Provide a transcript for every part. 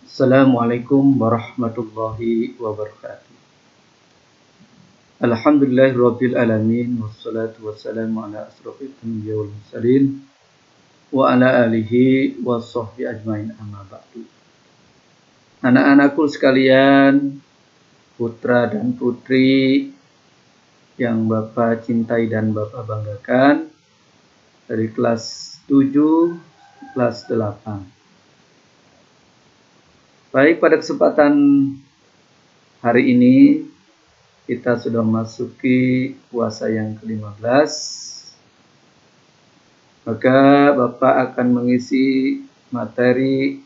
Assalamualaikum warahmatullahi wabarakatuh. Alhamdulillahirabbil alamin wassalatu wassalamu ala asrofil anbiya wal mursalin wa ala alihi washabbihi ajmain amma ba'du. Anak-anakku sekalian, putra dan putri yang Bapak cintai dan Bapak banggakan, dari kelas 7, kelas 8. Baik, pada kesempatan hari ini kita sudah memasuki puasa yang ke-15. Maka Bapak akan mengisi materi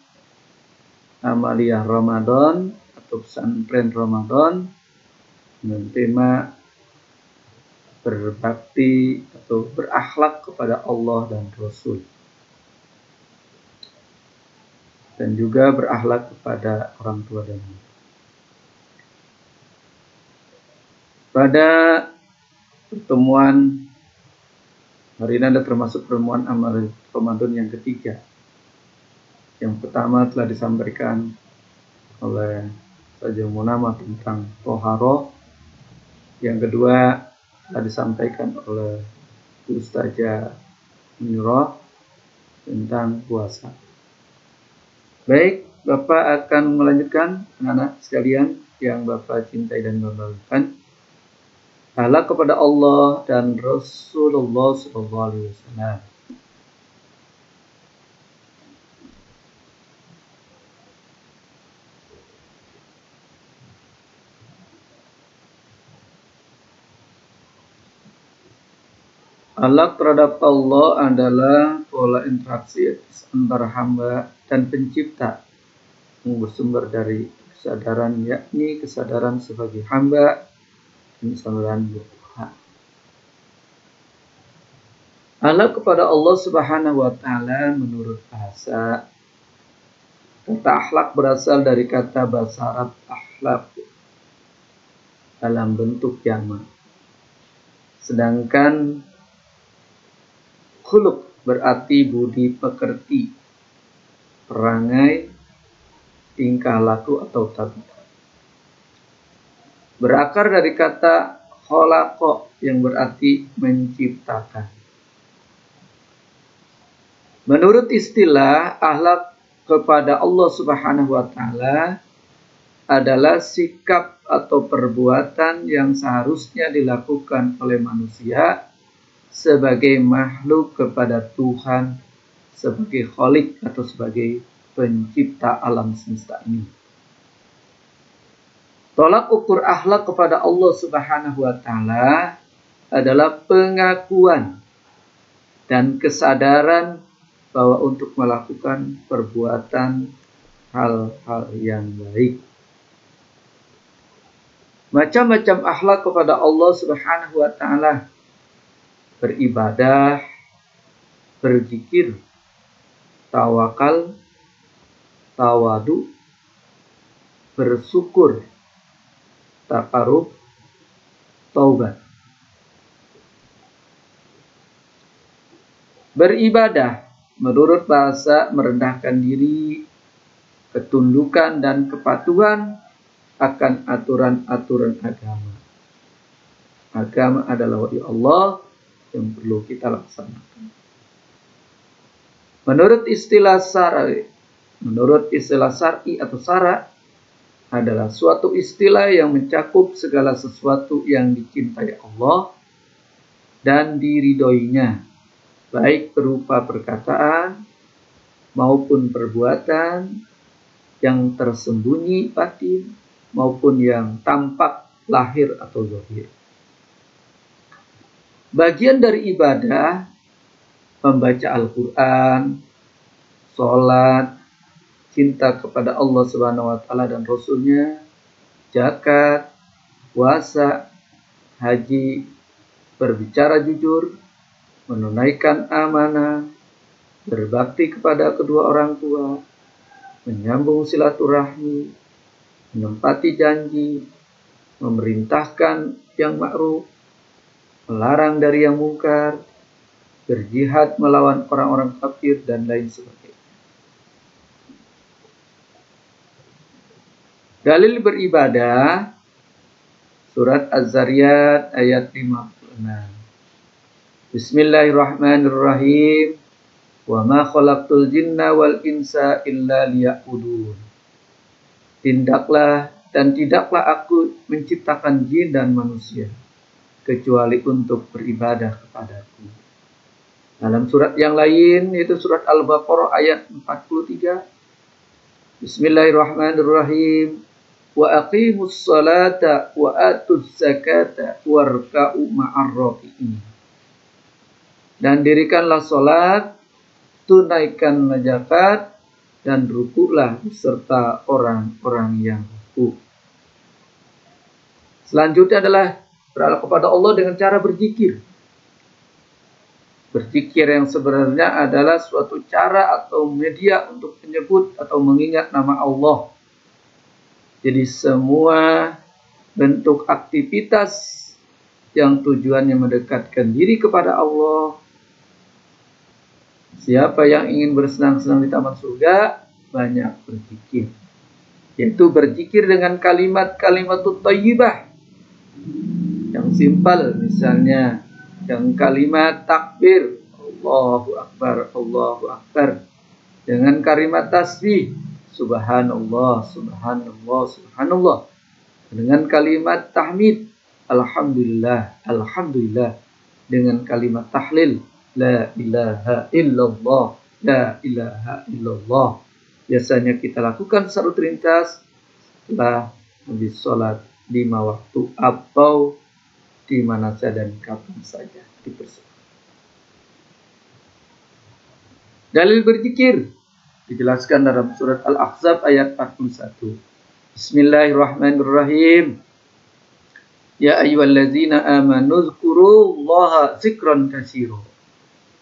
Amaliyah Ramadan atau pesantren Ramadan dengan tema berbakti atau berakhlak kepada Allah dan Rasul, dan juga berakhlak kepada orang tua dan ibu. Pada pertemuan hari ini ada termasuk pertemuan amal Ramadan yang ketiga. Yang pertama telah disampaikan oleh Ustazah Munama tentang Toharoh. Yang kedua telah disampaikan oleh Ustazah Munirah tentang puasa. Baik, Bapak akan melanjutkan, anak-anak sekalian yang Bapak cintai dan banggakan. Akhlak kepada Allah dan Rasulullah SAW. Akhlak terhadap Allah adalah pola interaksi antara hamba dan pencipta yang bersumber dari kesadaran, yakni kesadaran sebagai hamba dan kesadaran Tuhan. Akhlak kepada Allah Subhanahu wa Ta'ala menurut bahasa, kata akhlak berasal dari kata bahasa Arab akhlak dalam bentuk jamak. Sedangkan khuluq berarti budi pekerti, perangai, tingkah laku atau tabiat. Berakar dari kata khalaqa yang berarti menciptakan. Menurut istilah, akhlak kepada Allah Subhanahu wa Ta'ala adalah sikap atau perbuatan yang seharusnya dilakukan oleh manusia sebagai makhluk kepada Tuhan, sebagai khalik atau sebagai pencipta alam semesta ini. Tolak ukur akhlak kepada Allah Subhanahu wa Ta'ala adalah pengakuan dan kesadaran bahwa untuk melakukan perbuatan hal-hal yang baik. Macam-macam akhlak kepada Allah Subhanahu wa Ta'ala: beribadah, berzikir, tawakal, tawadu, bersyukur, takarub, taubat. Beribadah menurut bahasa merendahkan diri, ketundukan dan kepatuhan akan aturan-aturan agama. Agama adalah wahyu Allah yang perlu kita laksanakan. Menurut istilah syar'i atau syara adalah suatu istilah yang mencakup segala sesuatu yang dicintai Allah dan diridhoinya, baik berupa perkataan maupun perbuatan yang tersembunyi batin maupun yang tampak lahir atau zahir. Bagian dari ibadah, membaca Al-Quran, sholat, cinta kepada Allah Subhanahu wa Ta'ala dan Rasulnya, zakat, puasa, haji, berbicara jujur, menunaikan amanah, berbakti kepada kedua orang tua, menyambung silaturahmi, menempati janji, memerintahkan yang ma'ruf, melarang dari yang mungkar, berjihad melawan orang-orang kafir dan lain sebagainya. Dalil beribadah surat Az-Zariyat ayat 56. Bismillahirrahmanirrahim. Wa ma khalaqtul jinna wal insa illa liya'budun. Tidaklah aku menciptakan jin dan manusia kecuali untuk beribadah kepadaku. Dalam surat yang lain yaitu surat Al-Baqarah ayat 43. Bismillahirrahmanirrahim. Wa aqimus salata wa atuz zakata warka'u ma'ar raki'in. Dan dirikanlah salat, tunaikanlah zakat, dan rukuklah beserta orang-orang yang rukuk. Selanjutnya adalah berdoa kepada Allah dengan cara berzikir. Berzikir yang sebenarnya adalah suatu cara atau media untuk menyebut atau mengingat nama Allah. Jadi semua bentuk aktivitas yang tujuannya mendekatkan diri kepada Allah. Siapa yang ingin bersenang-senang di taman surga, banyak berzikir. Yaitu berzikir dengan kalimat-kalimat thayyibah. Yang simpel, misalnya yang kalimat takbir, Allahu Akbar, Allahu Akbar. Dengan kalimat tasbih, Subhanallah, Subhanallah, Subhanallah. Dengan kalimat tahmid, Alhamdulillah, Alhamdulillah. Dengan kalimat tahlil, La ilaha illallah, La ilaha illallah. Biasanya kita lakukan secara ringkas setelah habis sholat 5 waktu atau di mana saja dan kapan saja dipersilakan. Dalil berzikir dijelaskan dalam surat Al-Ahzab ayat 41. Bismillahirrahmanirrahim. Ya ayyuhallazina amanu dzkurullaha dzikran katsira.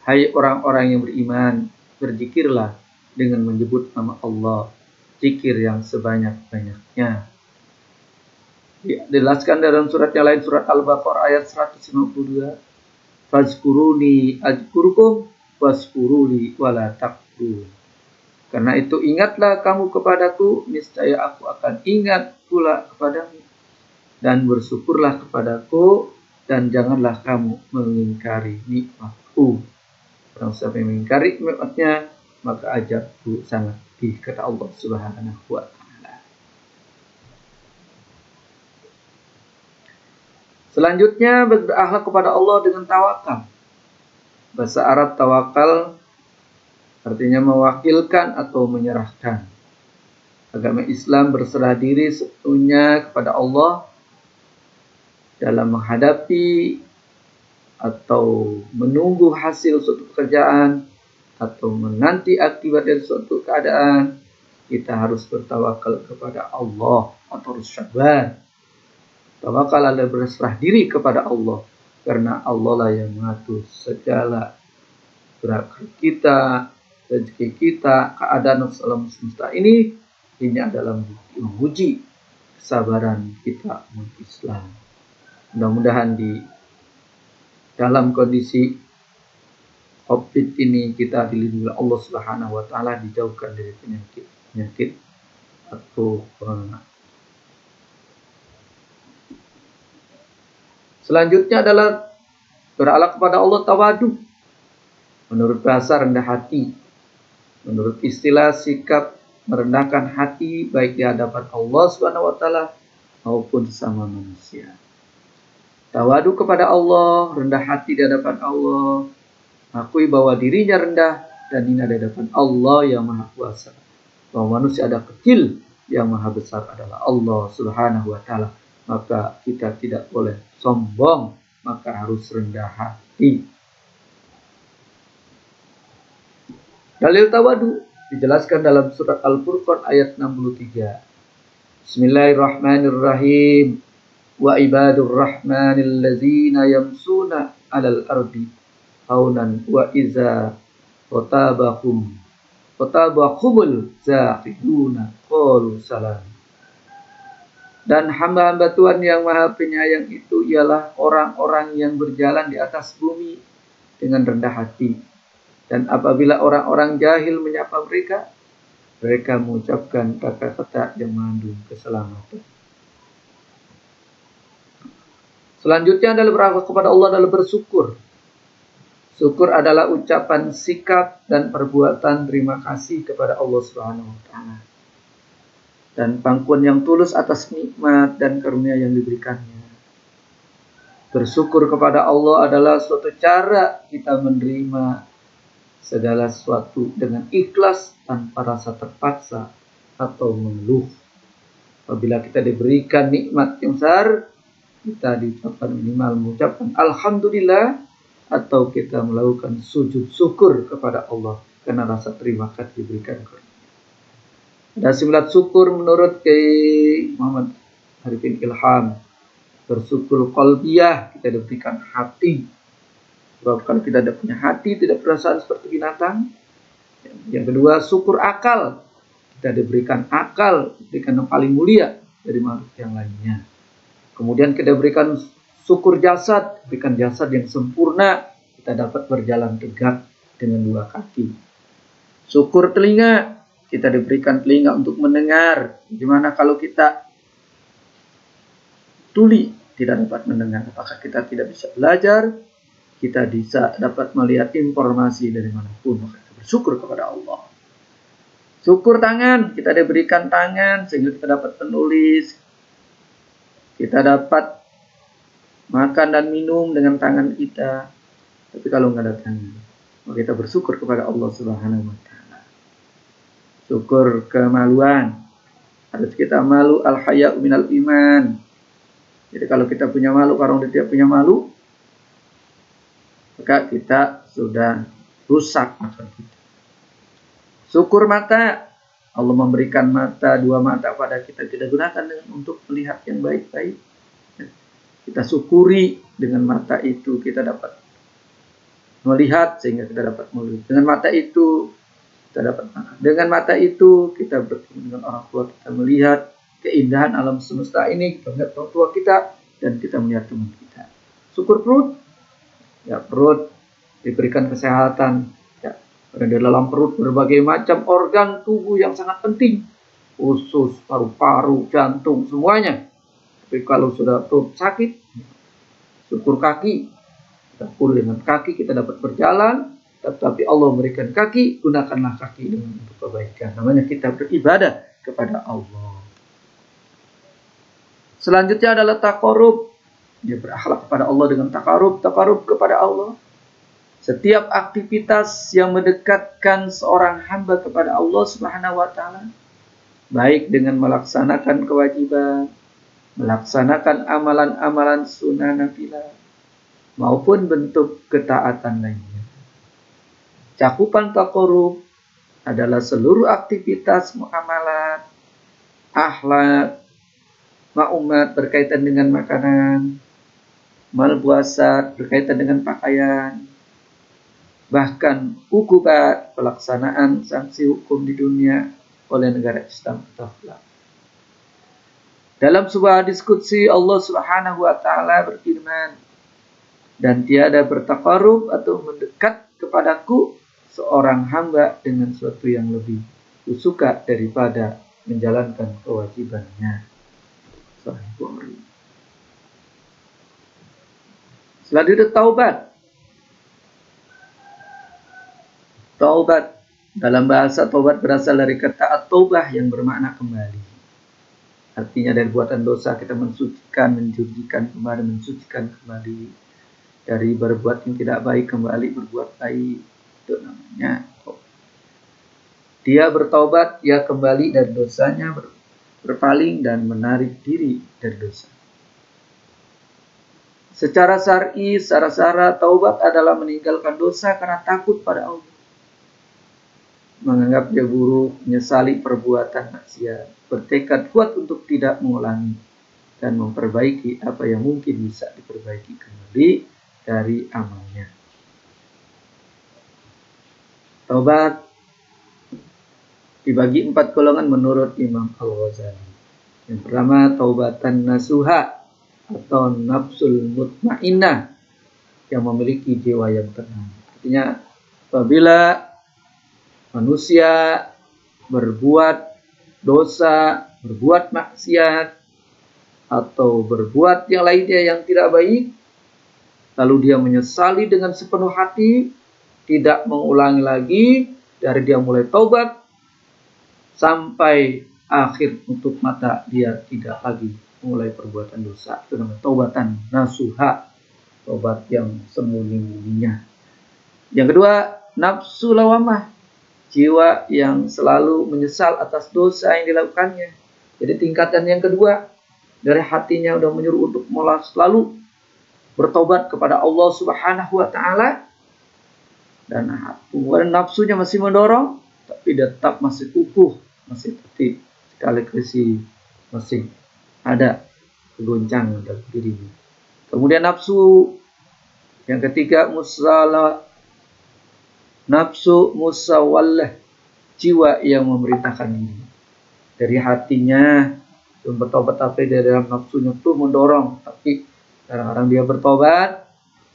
Hai orang-orang yang beriman, berzikirlah dengan menyebut nama Allah, zikir yang sebanyak-banyaknya. Dijelaskan dalam surat yang lain, surat Al-Baqarah ayat 152. Fazkuruni azkurukum waskuruli wala takfurun. Karena itu ingatlah kamu kepadaku, niscaya aku akan ingat pula kepadamu. Dan bersyukurlah kepadaku, dan janganlah kamu mengingkari nikmatku. Orang siapa yang mengingkari nikmatnya, maka azabku sangat pedih, kata Allah Subhanahu wa Ta'ala. Selanjutnya berakhlak kepada Allah dengan tawakal. Bahasa Arab tawakal artinya mewakilkan atau menyerahkan. Agama Islam berserah diri sepenuhnya kepada Allah dalam menghadapi atau menunggu hasil suatu pekerjaan atau menanti akibat dari suatu keadaan. Kita harus bertawakal kepada Allah atau harus sabar. Tawakal adalah berserah diri kepada Allah, karena Allah lah yang mengatur segala gerak kita, rezeki kita, keadaan alam semesta ini adalah menguji kesabaran kita umat Islam. Mudah-mudahan di dalam kondisi COVID ini kita dilindungi Allah Subhanahu wa Ta'ala, dijauhkan dari penyakit atau corona. Selanjutnya adalah berakhlak kepada Allah tawadu. Menurut bahasa rendah hati. Menurut istilah sikap merendahkan hati baik di hadapan Allah Subhanahu wa Ta'ala maupun sama manusia. Tawadu kepada Allah, rendah hati di hadapan Allah, akui bahwa dirinya rendah dan hina di hadapan Allah yang Maha Kuasa. Bahwa manusia ada kecil, yang Maha Besar adalah Allah Subhanahu wa Ta'ala. Maka kita tidak boleh sombong, maka harus rendah hati. Dalil tawadu dijelaskan dalam surat Al-Furqan ayat 63. Bismillahirrahmanirrahim. Wa ibadur rahmanil ladzina yamsuna 'alal ardi haunan wa iza qatabahumul zaqiduna qalu salam. Dan hamba-hamba Tuhan yang Maha Penyayang itu ialah orang-orang yang berjalan di atas bumi dengan rendah hati. Dan apabila orang-orang jahil menyapa mereka, mereka mengucapkan kata-kata yang mengandung keselamatan. Selanjutnya adalah berakhlak kepada Allah adalah bersyukur. Syukur adalah ucapan sikap dan perbuatan terima kasih kepada Allah Subhanahu wa taala. Dan pengakuan yang tulus atas nikmat dan karunia yang diberikannya. Bersyukur kepada Allah adalah suatu cara kita menerima segala sesuatu dengan ikhlas tanpa rasa terpaksa atau mengeluh. Apabila kita diberikan nikmat yang besar, kita diucapkan minimal mengucapkan alhamdulillah atau kita melakukan sujud syukur kepada Allah karena rasa terima kasih diberikan. Ada 9 syukur menurut Kiai Muhammad Arifin Ilham. Bersyukur qalbiyah, kita diberikan hati. Sebab kalau kita tidak punya hati, tidak perasaan seperti binatang. Yang kedua, syukur akal. Kita diberikan akal, diberikan yang paling mulia dari makhluk yang lainnya. Kemudian kita berikan syukur jasad, berikan jasad yang sempurna, kita dapat berjalan tegak dengan 2 kaki. Syukur telinga, kita diberikan telinga untuk mendengar. Gimana kalau kita tuli, tidak dapat mendengar? Apakah kita tidak bisa belajar? Kita bisa dapat melihat informasi dari manapun. Maka kita bersyukur kepada Allah. Syukur tangan, kita diberikan tangan sehingga kita dapat menulis. Kita dapat makan dan minum dengan tangan kita. Tapi kalau nggak ada tangan, maka kita bersyukur kepada Allah Subhanahu wa taala. Syukur kemaluan. Harus kita malu, al-haya'u minal iman. Jadi kalau kita punya malu, kalau dia tidak punya malu, maka kita sudah rusak akal kita. Syukur mata. Allah memberikan mata, 2 mata pada kita. Kita gunakan untuk melihat yang baik-baik. Kita syukuri dengan mata itu kita dapat melihat sehingga kita dapat melihat. Dengan mata itu kita dapat makan. Dengan mata itu kita bertemu dengan orang tua, kita melihat keindahan alam semesta ini, kita melihat orang tua kita dan kita melihat teman kita. Syukur perut. Ya, perut diberikan kesehatan. Karena di dalam perut berbagai macam organ tubuh yang sangat penting. Usus, paru-paru, jantung, semuanya. Tapi kalau sudah perut sakit, syukur kaki. Kita pulih dengan kaki, kita dapat berjalan. Tetapi Allah memberikan kaki, gunakanlah kaki dengan untuk kebaikan. Namanya kita beribadah kepada Allah. Selanjutnya adalah taqarrub. Dia berakhlak kepada Allah dengan taqarrub kepada Allah. Setiap aktivitas yang mendekatkan seorang hamba kepada Allah Subhanahu wa taala, baik dengan melaksanakan kewajiban, melaksanakan amalan-amalan sunnah nafilah, maupun bentuk ketaatan lainnya. Cakupan taqarrub adalah seluruh aktivitas muamalat, akhlak, ma'umat berkaitan dengan makanan, malbuasat berkaitan dengan pakaian, bahkan hukumat pelaksanaan sanksi hukum di dunia oleh negara Islam atau Islam. Dalam sebuah diskusi Allah Subhanahu wa taala berfirman, dan tiada bertaqarrub atau mendekat kepadaku seorang hamba dengan sesuatu yang lebih kusuka daripada menjalankan kewajibannya. Selanjutnya taubat. Taubat dalam bahasa taubat berasal dari kata at-taubah yang bermakna kembali. Artinya dari buatan dosa kita mensucikan kembali. Dari berbuat yang tidak baik kembali berbuat baik. Itu namanya taubat. Dia bertaubat, dia kembali dari dosanya, berpaling dan menarik diri dari dosa. Secara syar'i, secara taubat adalah meninggalkan dosa karena takut pada Allah. Menganggap dia buruk, menyesali perbuatan maksiat, bertekad kuat untuk tidak mengulangi dan memperbaiki apa yang mungkin bisa diperbaiki kembali dari amalnya. Taubat dibagi 4 golongan menurut Imam Al-Ghazali. Yang pertama, taubatan nasuha atau nafsul mutmainnah yang memiliki jiwa yang tenang. Artinya apabila manusia berbuat dosa, berbuat maksiat, atau berbuat yang lainnya yang tidak baik, lalu dia menyesali dengan sepenuh hati, tidak mengulangi lagi, dari dia mulai taubat sampai akhir tutup mata dia tidak lagi mulai perbuatan dosa. Itu namanya taubatan nasuha, taubat yang sembunyi-sembunyinya. Yang kedua, nafsu lawamah, jiwa yang selalu menyesal atas dosa yang dilakukannya. Jadi tingkatan yang kedua, dari hatinya udah menyuruh untuk selalu bertobat kepada Allah Subhanahu wa taala, dan nafsunya masih mendorong, tapi tetap masih kukuh, masih tetap sekali kali masih ada kegoncangan dalam dirinya. Kemudian nafsu yang ketiga, nafsu musawallah, jiwa yang memerintahkan diri. Dari hatinya bertobat, tapi dari dalam nafsunya tuh mendorong, tapi kadang-kadang dia bertobat,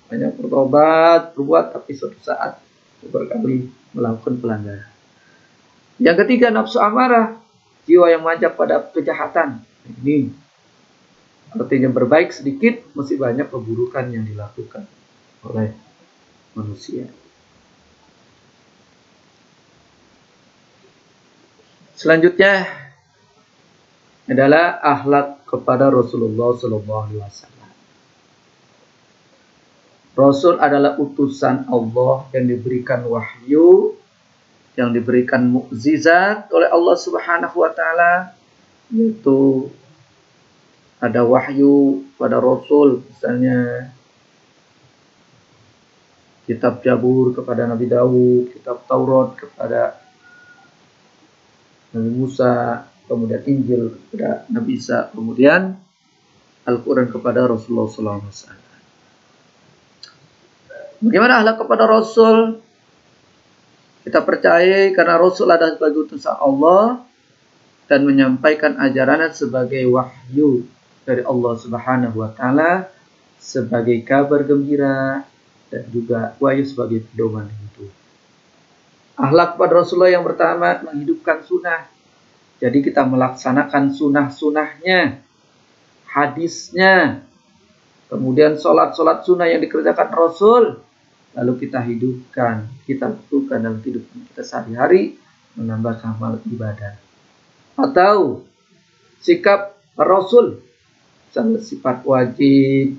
banyak bertobat, berbuat, tapi suatu saat berkali melakukan pelanggaran. Yang ketiga, nafsu amarah, jiwa yang mengajak pada kejahatan. Ini artinya berbaik sedikit, masih banyak keburukan yang dilakukan oleh manusia. Selanjutnya adalah akhlak kepada Rasulullah SAW. Rasul adalah utusan Allah yang diberikan wahyu, yang diberikan mukjizat oleh Allah Subhanahu wa taala, yaitu ada wahyu pada Rasul, misalnya kitab Zabur kepada Nabi Daud, kitab Taurat kepada Nabi Musa, kemudian Injil kepada Nabi Isa, kemudian Al-Quran kepada Rasulullah SAW. Bagaimana akhlak kepada Rasul? Kita percaya karena Rasul adalah sebagai utusan Allah dan menyampaikan ajaran sebagai wahyu dari Allah Subhanahu wa taala, sebagai kabar gembira, dan juga wahyu sebagai pedoman hidup. Akhlak pada Rasulullah yang pertama, menghidupkan sunnah. Jadi kita melaksanakan sunnah-sunnahnya, hadisnya, kemudian sholat-sholat sunnah yang dikerjakan Rasul, lalu kita hidupkan, kita lakukan dalam hidup kita sehari-hari, menambah amal ibadah. Atau sikap Rasul, misalnya sifat wajib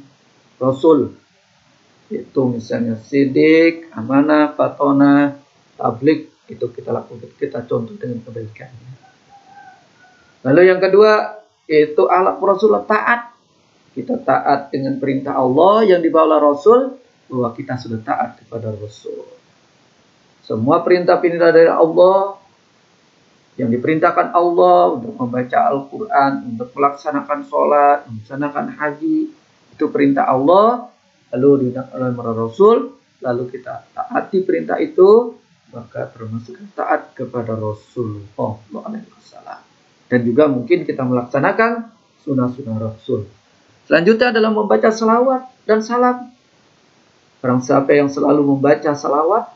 Rasul, itu misalnya sidik, amanah, fatona, tablik, itu kita lakukan, kita contoh dengan kebaikannya. Lalu yang kedua, itu akhlak Rasul taat. Kita taat dengan perintah Allah yang dibawa Rasul, bahwa kita sudah taat kepada Rasul. Semua perintah-perintah dari Allah, yang diperintahkan Allah untuk membaca Al-Quran, untuk melaksanakan sholat, melaksanakan haji, itu perintah Allah, lalu dilakukan oleh Rasul, lalu kita taati perintah itu, maka termasuk taat kepada Rasulullah SAW. Dan juga mungkin kita melaksanakan sunnah-sunnah Rasul. Selanjutnya adalah membaca salawat dan salam. Barang siapa yang selalu membaca salawat,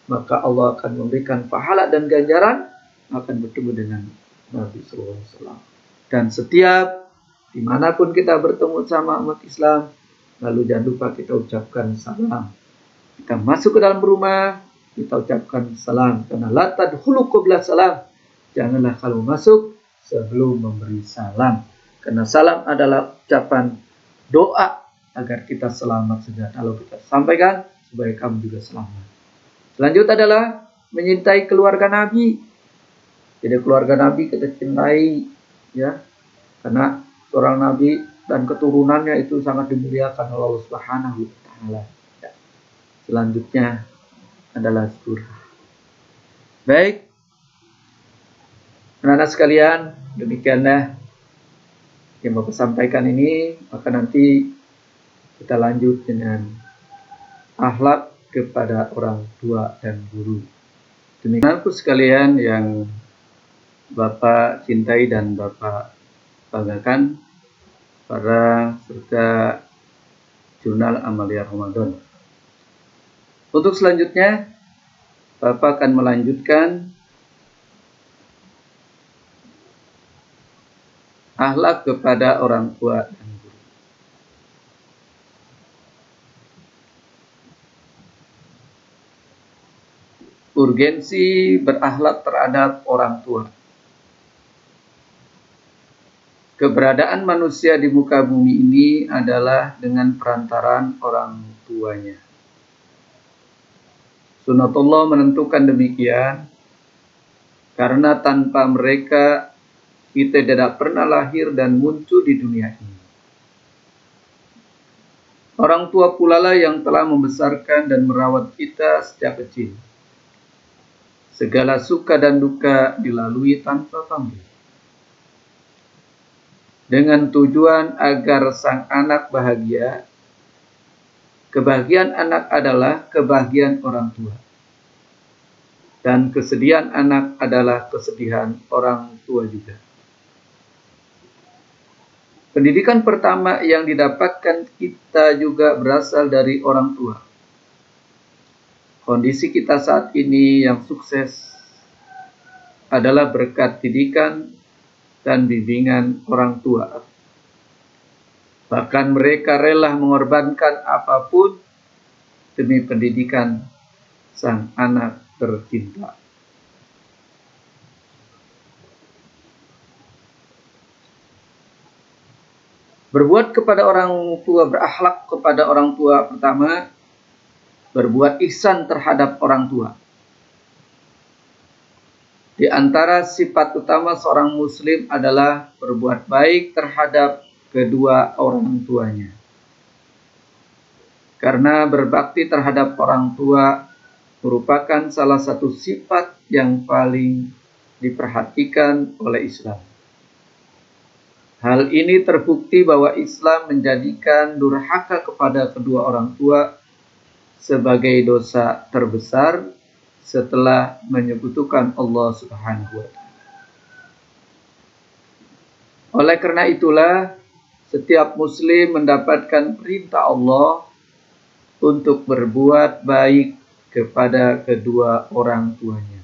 maka Allah akan memberikan pahala dan ganjaran, akan bertemu dengan Nabi SAW. Dan setiap dimanapun kita bertemu sama umat Islam, lalu jangan lupa kita ucapkan salam. Kita masuk ke dalam rumah, kita ucapkan salam. Karena la tadkhulu qabla salam. Janganlah kalau masuk sebelum memberi salam. Karena salam adalah ucapan doa agar kita selamat sejahtera. Lalu kita sampaikan supaya kamu juga selamat. Selanjutnya adalah menyintai keluarga Nabi. Jadi keluarga Nabi kita cintai, ya, karena seorang Nabi dan keturunannya itu sangat dimuliakan oleh Allah Subhanahu wa taala. Ya. Selanjutnya adalah surah. Baik, anak-anak sekalian, demikianlah yang Bapak sampaikan ini. Maka nanti kita lanjut dengan akhlak kepada orang tua dan guru. Demikian sekalian yang Bapak cintai dan Bapak banggakan, para serta jurnal Amalia Ramadan. Untuk selanjutnya, Bapak akan melanjutkan akhlak kepada orang tua dan guru. Urgensi berakhlak terhadap orang tua. Keberadaan manusia di muka bumi ini adalah dengan perantaraan orang tuanya. Sunatullah menentukan demikian, karena tanpa mereka kita tidak pernah lahir dan muncul di dunia ini. Orang tua pula lah yang telah membesarkan dan merawat kita sejak kecil. Segala suka dan duka dilalui tanpa pamrih, dengan tujuan agar sang anak bahagia. Kebahagiaan anak adalah kebahagiaan orang tua, dan kesedihan anak adalah kesedihan orang tua juga. Pendidikan pertama yang didapatkan kita juga berasal dari orang tua. Kondisi kita saat ini yang sukses adalah berkat didikan dan bimbingan orang tua. Bahkan mereka rela mengorbankan apapun demi pendidikan sang anak tercinta. Berbuat kepada orang tua, berakhlak kepada orang tua pertama, berbuat ihsan terhadap orang tua. Di antara sifat utama seorang muslim adalah berbuat baik terhadap kedua orang tuanya. Karena berbakti terhadap orang tua merupakan salah satu sifat yang paling diperhatikan oleh Islam. Hal ini terbukti bahwa Islam menjadikan durhaka kepada kedua orang tua sebagai dosa terbesar setelah menyekutukan Allah Subhanahu wa Ta'ala. Oleh karena itulah, setiap muslim mendapatkan perintah Allah untuk berbuat baik kepada kedua orang tuanya.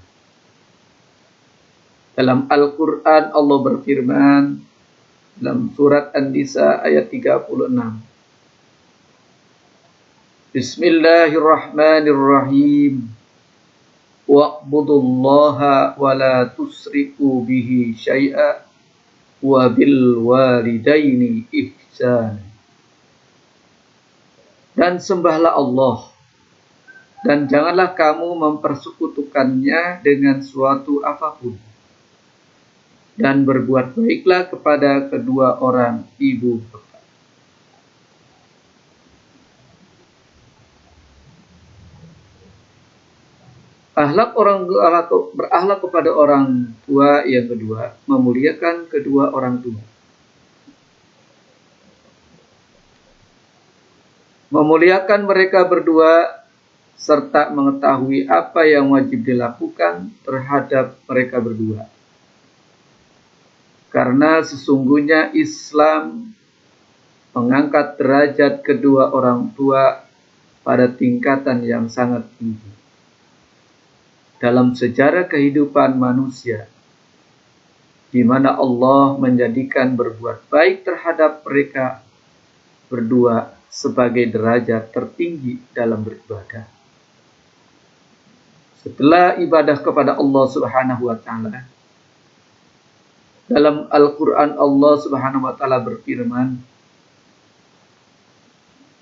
Dalam Al-Quran Allah berfirman dalam surat An-Nisa ayat 36. Bismillahirrahmanirrahim. Wa'budullaha wa la tusriku bihi syai'a wa bil walidaini ihsan. Dan sembahlah Allah, dan janganlah kamu mempersekutukannya dengan suatu apapun. Dan berbuat baiklah kepada kedua orang ibu bapak. Berakhlak kepada orang tua yang kedua, memuliakan kedua orang tua. Memuliakan mereka berdua serta mengetahui apa yang wajib dilakukan terhadap mereka berdua. Karena sesungguhnya Islam mengangkat derajat kedua orang tua pada tingkatan yang sangat tinggi. Dalam sejarah kehidupan manusia, di mana Allah menjadikan berbuat baik terhadap mereka berdua sebagai derajat tertinggi dalam beribadah. Setelah ibadah kepada Allah Subhanahu wa Ta'ala, dalam Al-Quran Allah Subhanahu wa Ta'ala berfirman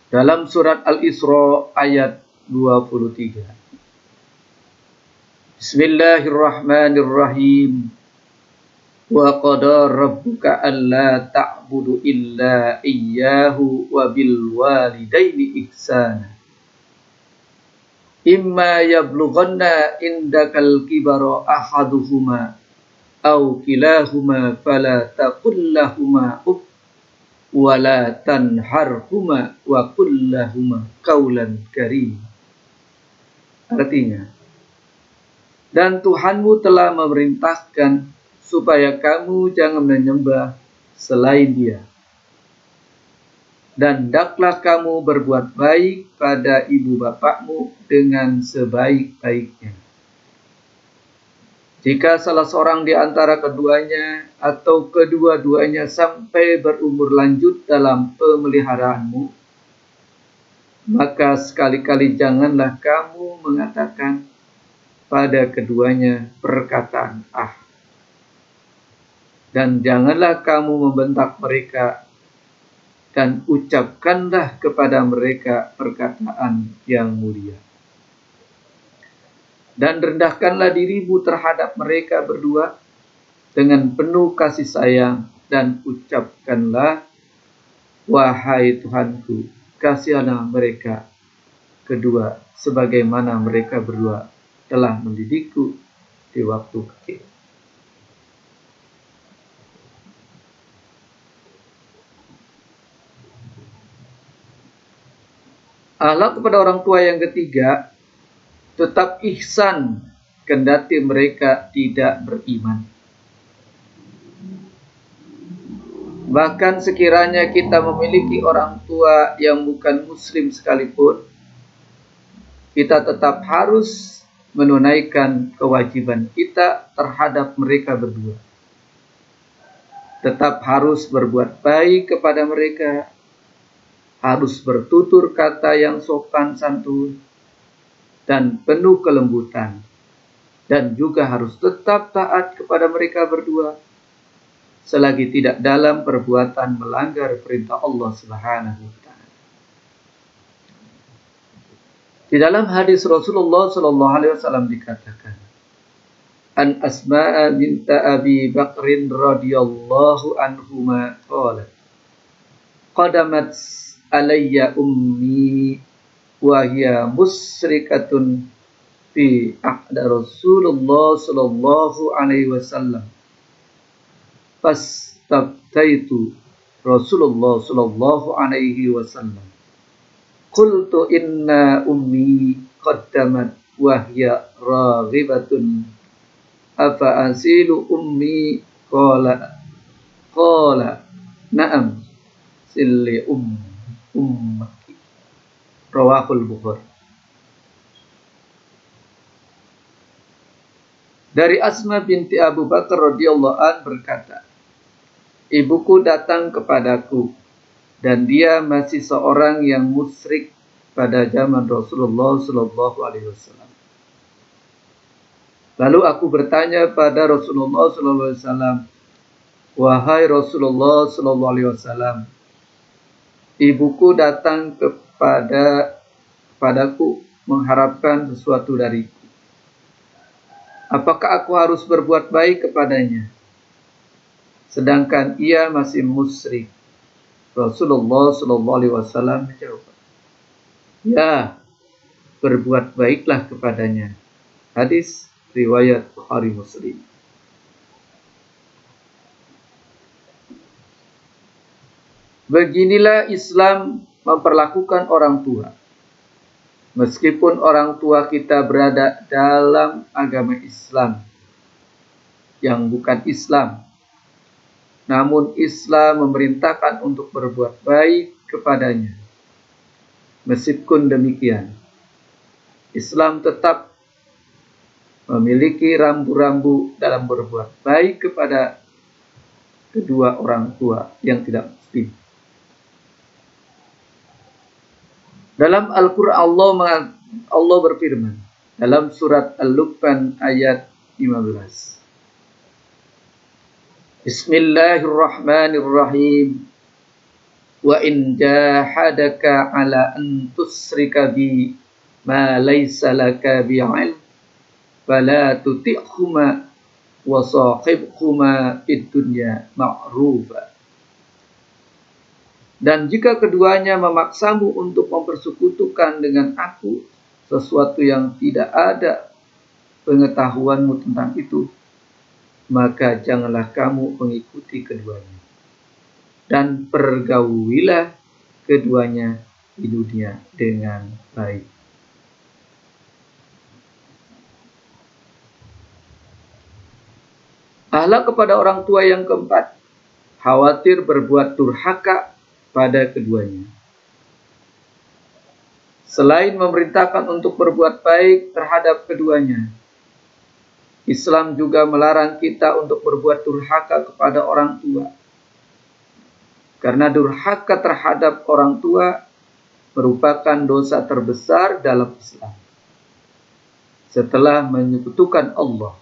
dalam surat Al-Isra ayat 23. Bismillahirrahmanirrahim. Wa qada rabbuka alla ta'budu illa iyyahu wa bil walidaini ihsana. Imma yablughanna indakal kibara ahaduhuma aw kilahuma fala taqul lahuma uff wa la tanharhuma wa qul lahuma qawlan karim. Artinya, dan Tuhanmu telah memerintahkan supaya kamu jangan menyembah selain Dia. Dan hendaklah kamu berbuat baik pada ibu bapakmu dengan sebaik-baiknya. Jika salah seorang di antara keduanya atau kedua-duanya sampai berumur lanjut dalam pemeliharaanmu, maka sekali-kali janganlah kamu mengatakan pada keduanya perkataan "ah", dan janganlah kamu membentak mereka, dan ucapkanlah kepada mereka perkataan yang mulia. Dan rendahkanlah dirimu terhadap mereka berdua dengan penuh kasih sayang, dan ucapkanlah, wahai Tuhanku, kasihanlah mereka kedua sebagaimana mereka berdua telah mendidikku di waktu kecil. Akhlak kepada orang tua yang ketiga, tetap ihsan kendati mereka tidak beriman. Bahkan sekiranya kita memiliki orang tua yang bukan muslim sekalipun, kita tetap harus menunaikan kewajiban kita terhadap mereka berdua. Tetap harus berbuat baik kepada mereka, harus bertutur kata yang sopan santun dan penuh kelembutan, dan juga harus tetap taat kepada mereka berdua selagi tidak dalam perbuatan melanggar perintah Allah Subhanahu wa taala. Di dalam hadis Rasulullah sallallahu alaihi wasallam dikatakan, An Asma'a binta Abi Bakrin radhiyallahu anhuma qalat, qadamat alayya ummi wa hiya musyrikatun fi ahda Rasulullah sallallahu alaihi wasallam. Fastabtaitu Rasulullah sallallahu alaihi wasallam. Qultu inna ummi qaddamat wa hiya raghibatun afa asilu ummi, qala na'am silli ummaki. Rawahul Bukhari. Dari Asma binti Abu Bakar radhiyallahu an berkata, ibuku datang kepadaku dan dia masih seorang yang musyrik pada zaman Rasulullah sallallahu alaihi wasallam. Lalu aku bertanya pada Rasulullah sallallahu alaihi wasallam, wahai Rasulullah sallallahu alaihi wasallam, ibuku datang kepadaku mengharapkan sesuatu dariku. Apakah aku harus berbuat baik kepadanya, sedangkan ia masih musyrik? Rasulullah sallallahu alaihi wasallam menjawab, ya, berbuat baiklah kepadanya. Hadis riwayat Bukhari Muslim. Beginilah Islam memperlakukan orang tua. Meskipun orang tua kita berada dalam agama Islam yang bukan Islam, namun Islam memerintahkan untuk berbuat baik kepadanya. Meskipun demikian, Islam tetap memiliki rambu-rambu dalam berbuat baik kepada kedua orang tua yang tidak muslim. Dalam Al-Quran Allah berfirman dalam surat Al-Luqman ayat 15. Bismillahirrahmanirrahim. Wa in jahadaka ala an tusrika bi ma laysa laka bi'ilm fala tuti'huma wa sahibhuma fid dunya ma'rufa. Dan jika keduanya memaksamu untuk mempersekutukan dengan aku sesuatu yang tidak ada pengetahuanmu tentang itu, maka janganlah kamu mengikuti keduanya, dan pergaulilah keduanya di dunia dengan baik. Akhlak kepada orang tua yang keempat, khawatir berbuat durhaka pada keduanya. Selain memerintahkan untuk berbuat baik terhadap keduanya, Islam juga melarang kita untuk berbuat durhaka kepada orang tua. Karena durhaka terhadap orang tua merupakan dosa terbesar dalam Islam. Setelah menyekutukan Allah.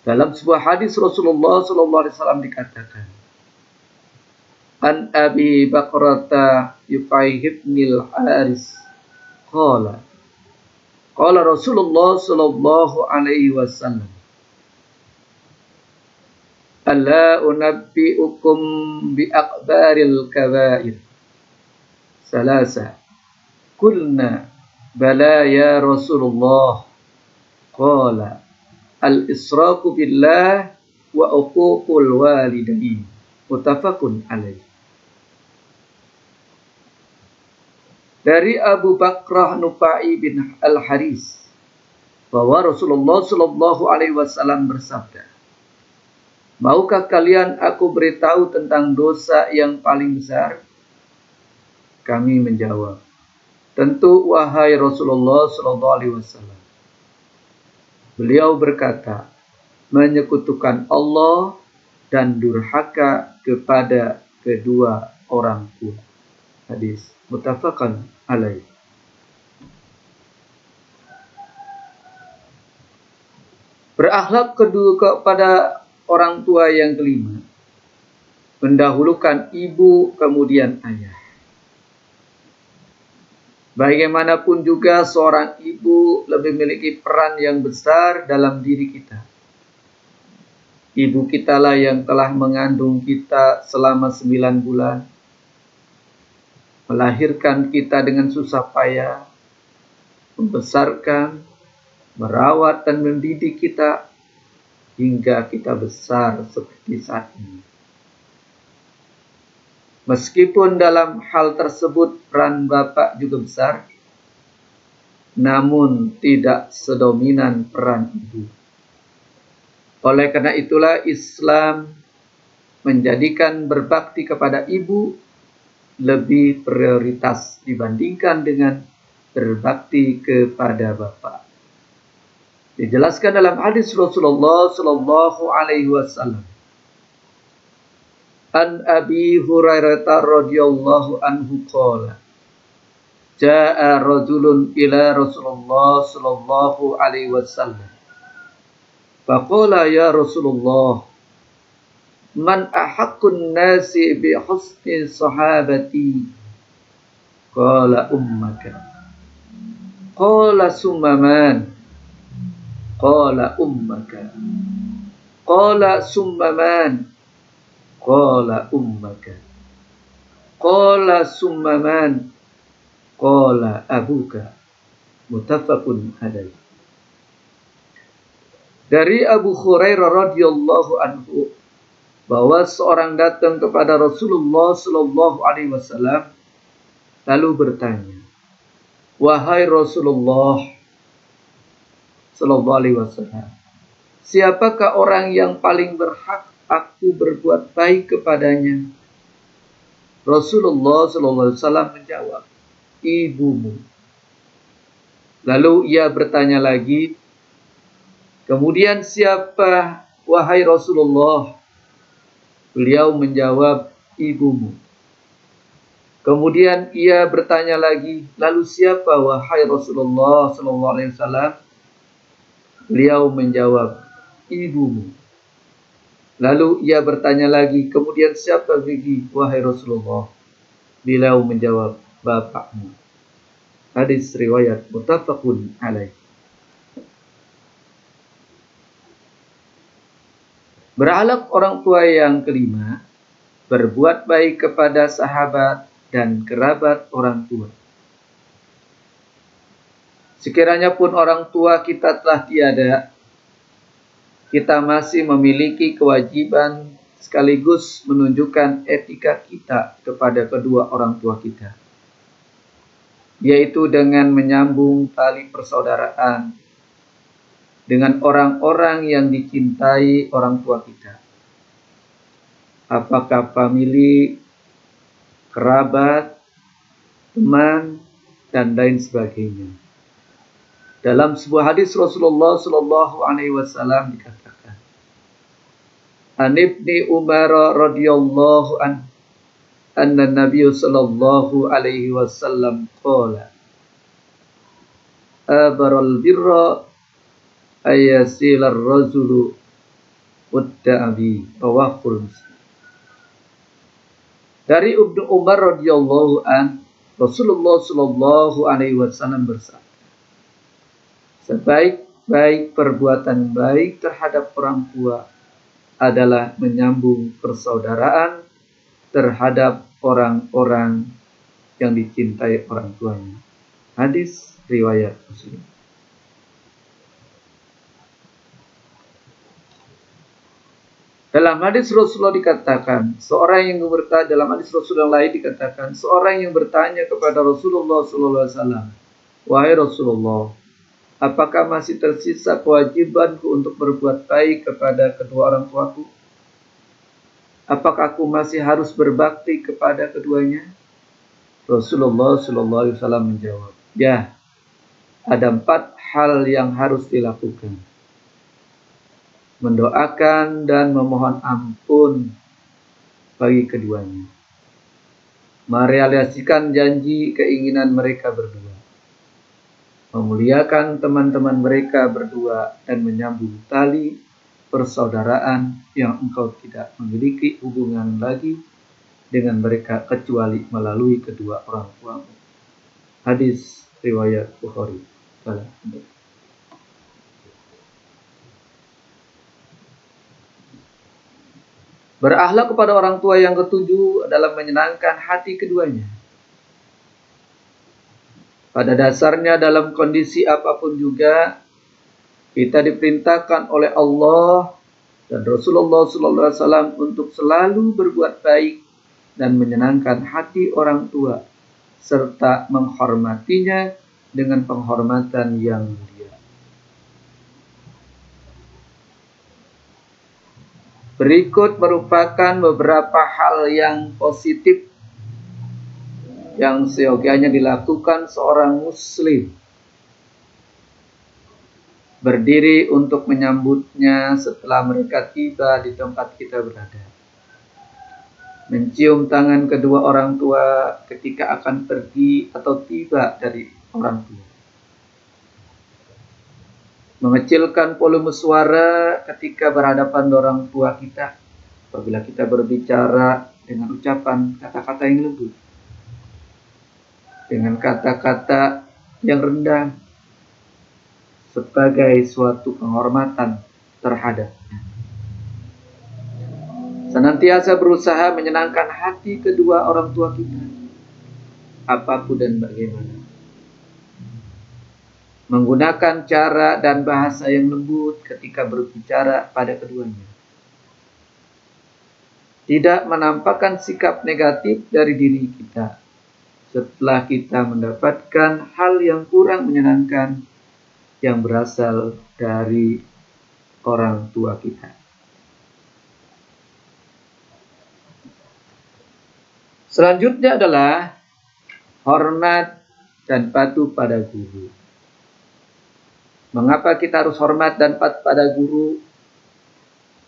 Dalam sebuah hadis Rasulullah SAW dikatakan, An Abi Bakrata Yufai ibnil Haris qala Rasulullah sallallahu alaihi wasallam, Alla unabbi'ukum bi akbaril kabair salasa. Kulna bala ya Rasulullah. Qala al-israku billah wa uququl walidain. Muttafaqun alaih. Dari Abu Bakrah Nufai bin Al-Haris bahwa Rasulullah sallallahu alaihi wasallam bersabda, maukah kalian aku beritahu tentang dosa yang paling besar? Kami menjawab, tentu wahai Rasulullah sallallahu alaihi wasallam. Beliau berkata, menyekutukan Allah dan durhaka kepada kedua orang tua. Hadis muttafaqun alaih. Berakhlak kedua kepada orang tua yang kelima, mendahulukan ibu kemudian ayah. Bagaimanapun juga seorang ibu lebih memiliki peran yang besar dalam diri kita. Ibu kita lah yang telah mengandung kita selama 9 bulan, melahirkan kita dengan susah payah, membesarkan, merawat dan mendidik kita hingga kita besar seperti saat ini. Meskipun dalam hal tersebut peran bapak juga besar, namun tidak sedominan peran ibu. Oleh karena itulah Islam menjadikan berbakti kepada ibu lebih prioritas dibandingkan dengan berbakti kepada bapak. Dijelaskan dalam hadis Rasulullah sallallahu alaihi wasallam. An Abi Hurairah radhiyallahu anhu qala, Jaa rajulun ila Rasulullah sallallahu alaihi wasallam. Faqala ya Rasulullah, man ahaqqun nasi bi husni sahabati? Qala ummaka. Qala summan. Qala ummaka. Qala summan. Qala ummaka. Qala summan. Qala abuka. Muttafaqun alaih. Dari Abu Hurairah radhiyallahu anhu bahwa seorang datang kepada Rasulullah sallallahu alaihi wasallam lalu bertanya, wahai Rasulullah sallallahu alaihi wasallam, siapakah orang yang paling berhak aku berbuat baik kepadanya? Rasulullah sallallahu alaihi wasallam menjawab, ibumu. Lalu ia bertanya lagi, kemudian siapa wahai Rasulullah? Beliau menjawab, ibumu. Kemudian ia bertanya lagi, lalu siapa wahai Rasulullah sallallahu alaihi wasallam? Beliau menjawab, ibumu. Lalu ia bertanya lagi, kemudian siapa lagi wahai Rasulullah? Beliau menjawab, bapakmu. Hadis riwayat muttafaqun alaih. Berakhlak orang tua yang kelima, berbuat baik kepada sahabat dan kerabat orang tua. Sekiranya pun orang tua kita telah tiada, kita masih memiliki kewajiban sekaligus menunjukkan etika kita kepada kedua orang tua kita, yaitu dengan menyambung tali persaudaraan dengan orang-orang yang dicintai orang tua kita. Apakah famili, kerabat, teman, dan lain sebagainya. Dalam sebuah hadis Rasulullah Shallallahu Alaihi Wasallam dikatakan, An Ibni Umar radhiyallahu an, anna Nabi Sallallahu Alaihi Wasallam qala, abaral birra ayasilar rajulu udda'abi rawahul Muslim. Dari Ibnu Umar radhiyallahu an, Rasulullah Shallallahu Alaihi Wasallam bersabda, sebaik-baik perbuatan baik terhadap orang tua adalah menyambung persaudaraan terhadap orang-orang yang dicintai orang tuanya. Hadis riwayat Muslim. Dalam hadis Rasulullah dikatakan, dalam hadis Rasulullah lain dikatakan, seorang yang bertanya kepada Rasulullah SAW, wahai Rasulullah, apakah masih tersisa kewajibanku untuk berbuat baik kepada kedua orang tuaku? Apakah aku masih harus berbakti kepada keduanya? Rasulullah SAW menjawab, ya, ada 4 hal yang harus dilakukan. Mendoakan dan memohon ampun bagi keduanya. Merealisasikan janji keinginan mereka berdua. Memuliakan teman-teman mereka berdua dan menyambung tali persaudaraan yang engkau tidak memiliki hubungan lagi dengan mereka kecuali melalui kedua orang tuamu. Hadis riwayat Bukhari. Berakhlak kepada orang tua yang ketujuh adalah menyenangkan hati keduanya. Pada dasarnya dalam kondisi apapun juga, kita diperintahkan oleh Allah dan Rasulullah SAW untuk selalu berbuat baik dan menyenangkan hati orang tua, serta menghormatinya dengan penghormatan yang mulia. Berikut merupakan beberapa hal yang positif yang seyogianya dilakukan seorang muslim. Berdiri untuk menyambutnya setelah mereka tiba di tempat kita berada. Mencium tangan kedua orang tua ketika akan pergi atau tiba dari orang tua. Mengecilkan volume suara ketika berhadapan dengan orang tua kita apabila kita berbicara dengan ucapan kata-kata yang lembut, dengan kata-kata yang rendah sebagai suatu penghormatan terhadapnya. Senantiasa berusaha menyenangkan hati kedua orang tua kita, apapun dan bagaimana. Menggunakan cara dan bahasa yang lembut ketika berbicara pada keduanya. Tidak menampakkan sikap negatif dari diri kita setelah kita mendapatkan hal yang kurang menyenangkan yang berasal dari orang tua kita. Selanjutnya adalah hormat dan patuh pada guru. Mengapa kita harus hormat dan patuh pada guru?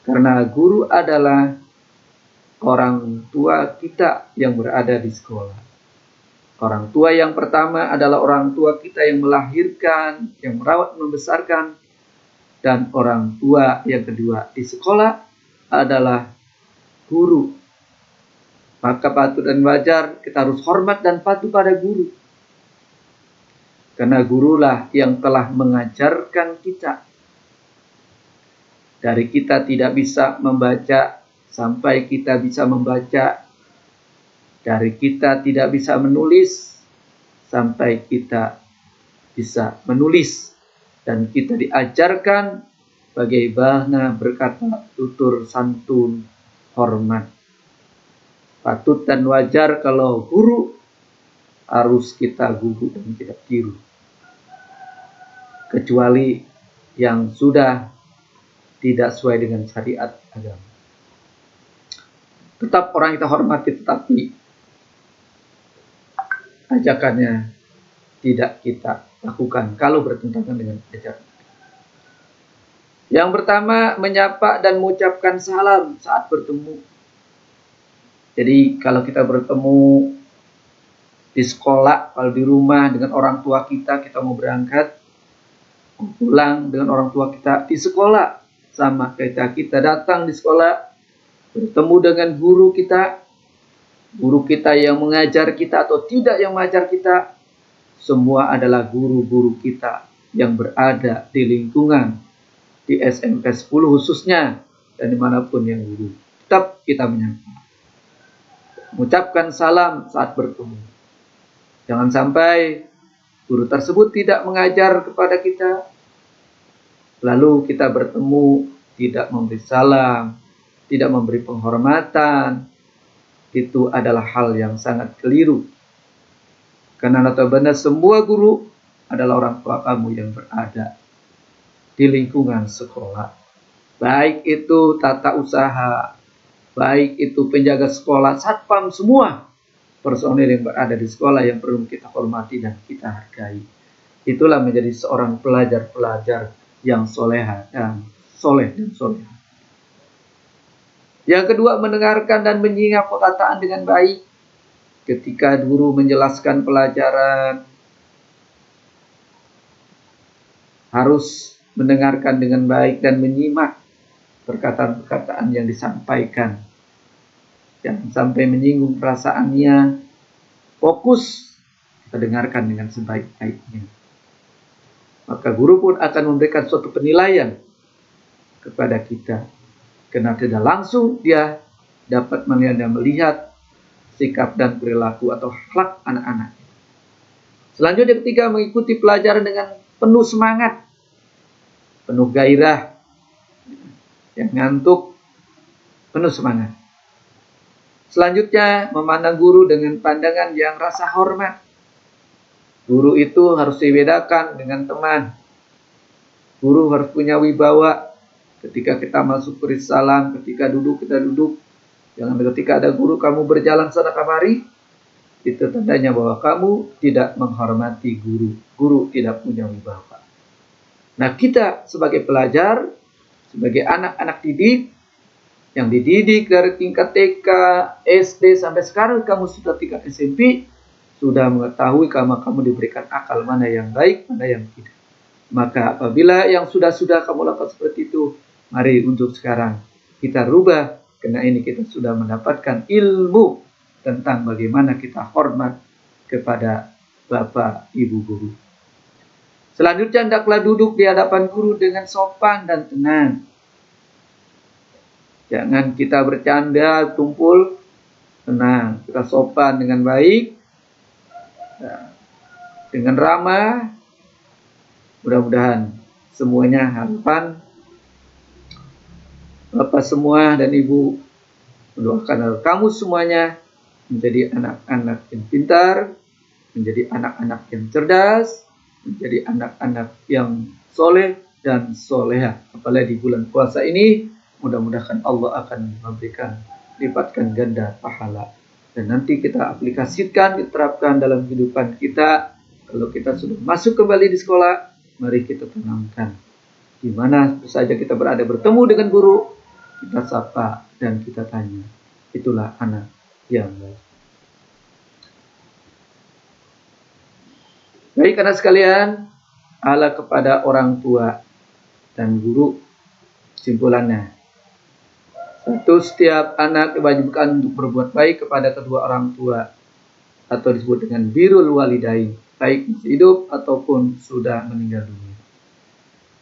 Karena guru adalah orang tua kita yang berada di sekolah. Orang tua yang pertama adalah orang tua kita yang melahirkan, yang merawat, membesarkan. Dan orang tua yang kedua di sekolah adalah guru. Maka patut dan wajar kita harus hormat dan patuh pada guru. Karena gurulah yang telah mengajarkan kita. Dari kita tidak bisa membaca sampai kita bisa membaca. Dari kita tidak bisa menulis sampai kita bisa menulis. Dan kita diajarkan bagaimana berkata tutur santun, hormat. Patut dan wajar kalau guru harus kita gugu dan tidak tiru. Kecuali yang sudah tidak sesuai dengan syariat agama. Tetap orang kita hormati, tetapi ajakannya tidak kita lakukan kalau bertentangan dengan ajaran. Yang pertama, menyapa dan mengucapkan salam saat bertemu. Jadi kalau kita bertemu di sekolah, kalau di rumah dengan orang tua kita mau berangkat, pulang dengan orang tua kita di sekolah, sama kita datang di sekolah, bertemu dengan guru kita yang mengajar kita atau tidak yang mengajar kita, semua adalah guru-guru kita yang berada di lingkungan, di SMP 10 khususnya, dan dimanapun yang guru. Tetap kita menyapa, mengucapkan salam saat bertemu. Jangan sampai guru tersebut tidak mengajar kepada kita, lalu kita bertemu tidak memberi salam, tidak memberi penghormatan. Itu adalah hal yang sangat keliru. Karena notabene semua guru adalah orang tua kamu yang berada di lingkungan sekolah. Baik itu tata usaha, baik itu penjaga sekolah, satpam, semua personil yang berada di sekolah yang perlu kita hormati dan kita hargai. Itulah menjadi seorang pelajar-pelajar yang soleh dan soleha. Yang kedua, mendengarkan dan menyimak perkataan dengan baik. Ketika guru menjelaskan pelajaran, harus mendengarkan dengan baik dan menyimak perkataan-perkataan yang disampaikan. Jangan sampai menyinggung perasaannya. Fokus, kita dengarkan dengan sebaik-baiknya. Maka guru pun akan memberikan suatu penilaian kepada kita. Karena tidak langsung dia dapat melihat sikap dan perilaku atau akhlak anak-anak. Selanjutnya ketiga, mengikuti pelajaran dengan penuh semangat, penuh gairah, yang ngantuk, penuh semangat. Selanjutnya, memandang guru dengan pandangan yang rasa hormat. Guru itu harus dibedakan dengan teman. Guru harus punya wibawa. Ketika kita masuk beri salam, ketika duduk kita duduk. Jangan ketika ada guru kamu berjalan sana kemari, itu tandanya bahwa kamu tidak menghormati guru. Guru tidak punya wibawa. Nah, kita sebagai pelajar, sebagai anak-anak didik, yang dididik dari tingkat TK, SD, sampai sekarang kamu sudah tingkat SMP, sudah mengetahui kamu diberikan akal mana yang baik, mana yang tidak. Maka apabila yang sudah kamu lakukan seperti itu, mari untuk sekarang kita rubah, karena ini kita sudah mendapatkan ilmu tentang bagaimana kita hormat kepada Bapak Ibu guru. Selanjutnya, hendaklah duduk di hadapan guru dengan sopan dan tenang. Jangan kita bercanda, tumpul, tenang. Kita sopan dengan baik, dengan ramah. Mudah-mudahan semuanya harapan Bapak semua dan Ibu mendoakan agar kamu semuanya menjadi anak-anak yang pintar, menjadi anak-anak yang cerdas, menjadi anak-anak yang soleh dan soleha. Apalagi di bulan puasa ini, mudah-mudahan Allah akan memberikan lipatkan ganda pahala. Dan nanti kita aplikasikan, diterapkan dalam kehidupan kita. Kalau kita sudah masuk kembali di sekolah, mari kita tanamkan. Di mana saja kita berada bertemu dengan guru, kita sapa dan kita tanya. Itulah anak yang baik. Baik anak sekalian, ala kepada orang tua dan guru. Simpulannya, satu, setiap anak diwajibkan untuk berbuat baik kepada kedua orang tua, atau disebut dengan birrul walidain, baik masih hidup ataupun sudah meninggal dunia.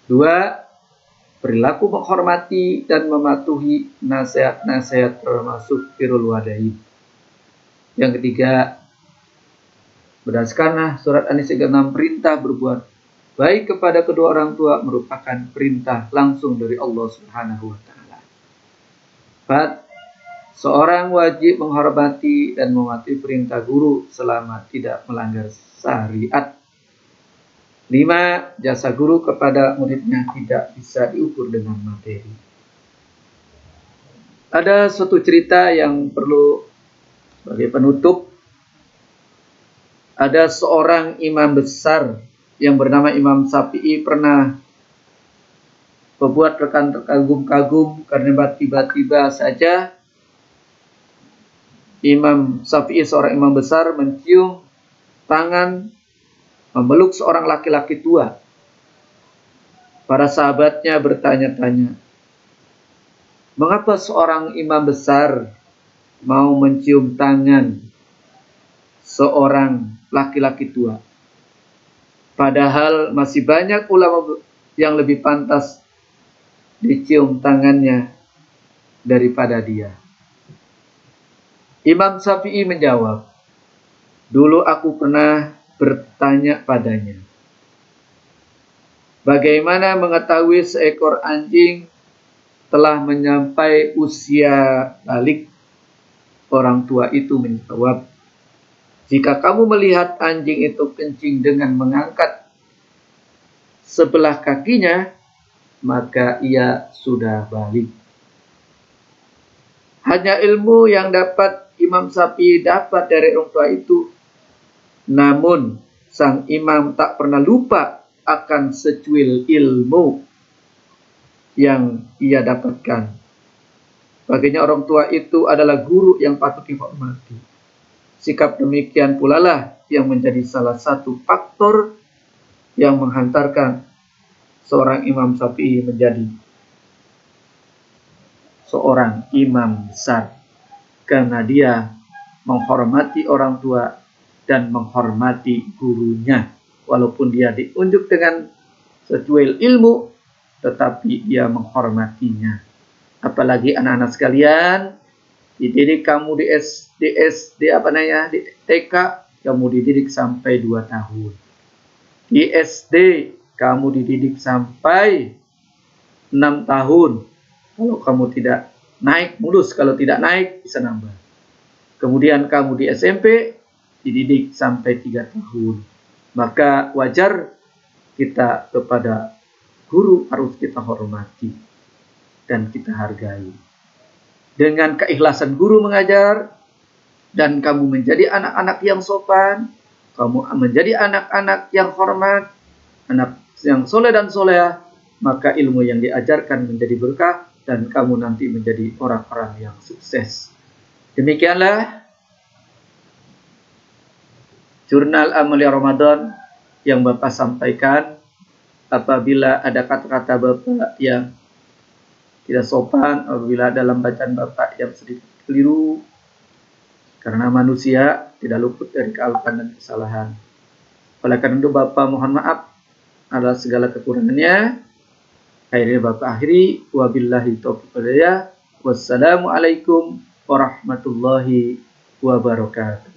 Dua, perilaku menghormati dan mematuhi nasihat-nasihat termasuk birrul walidain. Yang ketiga, berdasarkan surat An-Nisa 6, perintah berbuat baik kepada kedua orang tua merupakan perintah langsung dari Allah Subhanahu wa Ta'ala. 4. Seorang wajib menghormati dan mematuhi perintah guru selama tidak melanggar syariat. 5. Jasa guru kepada muridnya tidak bisa diukur dengan materi. Ada suatu cerita yang perlu sebagai penutup. Ada seorang imam besar yang bernama Imam Syafi'i pernah membuat rekan terkagum-kagum karena tiba-tiba saja Imam Syafi'i, seorang imam besar, mencium tangan memeluk seorang laki-laki tua. Para sahabatnya bertanya-tanya, mengapa seorang imam besar mau mencium tangan seorang laki-laki tua? Padahal masih banyak ulama yang lebih pantas dicium tangannya daripada dia. Imam Syafi'i menjawab, dulu aku pernah bertanya padanya, bagaimana mengetahui seekor anjing telah menyampai usia balik? Orang tua itu menjawab, jika kamu melihat anjing itu kencing dengan mengangkat sebelah kakinya, maka ia sudah balik. Hanya ilmu yang dapat Imam Syafi'i dapat dari orang tua itu. Namun sang imam tak pernah lupa akan secuil ilmu yang ia dapatkan. Baginya orang tua itu adalah guru yang patut dihormati. Sikap demikian pula lah yang menjadi salah satu faktor yang menghantarkan seorang Imam Syafi'i menjadi seorang imam besar, karena dia menghormati orang tua dan menghormati gurunya. Walaupun dia diunjuk dengan secuil ilmu, tetapi dia menghormatinya. Apalagi anak-anak sekalian, dididik kamu di di TK, kamu dididik sampai 2 tahun. Di SD, kamu dididik sampai 6 tahun. Kalau kamu tidak naik, mulus. Kalau tidak naik, bisa nambah. Kemudian kamu di SMP, dididik sampai 3 tahun. Maka wajar kita kepada guru harus kita hormati dan kita hargai. Dengan keikhlasan guru mengajar, dan kamu menjadi anak-anak yang sopan, kamu menjadi anak-anak yang hormat, anak yang soleh dan soleha, maka ilmu yang diajarkan menjadi berkah, dan kamu nanti menjadi orang-orang yang sukses. Demikianlah jurnal Amalia Ramadan yang Bapak sampaikan. Apabila ada kata-kata Bapak yang tidak sopan, apabila dalam bacaan Bapak yang sedikit keliru, karena manusia tidak luput dari kealpan dan kesalahan. Oleh karena itu Bapak mohon maaf atas segala kekurangannya. Akhirnya Bapak akhiri, wabillahi taufiq wal hidayah. Wassalamualaikum warahmatullahi wabarakatuh.